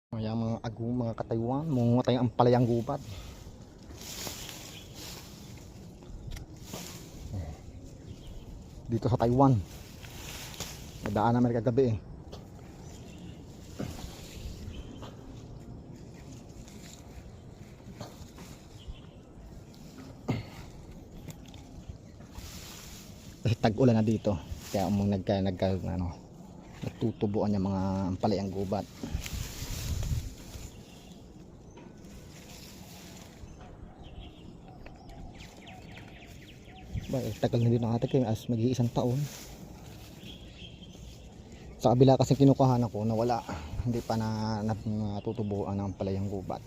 Kaya mga agong mga kataywan, mga tayong ang palayang gubat. Dito sa Taiwan. Nadaan naman kagabi eh. Kasi tag-ulan na dito. Kaya nagtutubuan yung mga palayang gubat. Tagal na din ang atin kayo as mag-iisang taon. Sa kabila kasi kinukuhanan ko na wala, hindi pa natutubuan ng palayang gubat.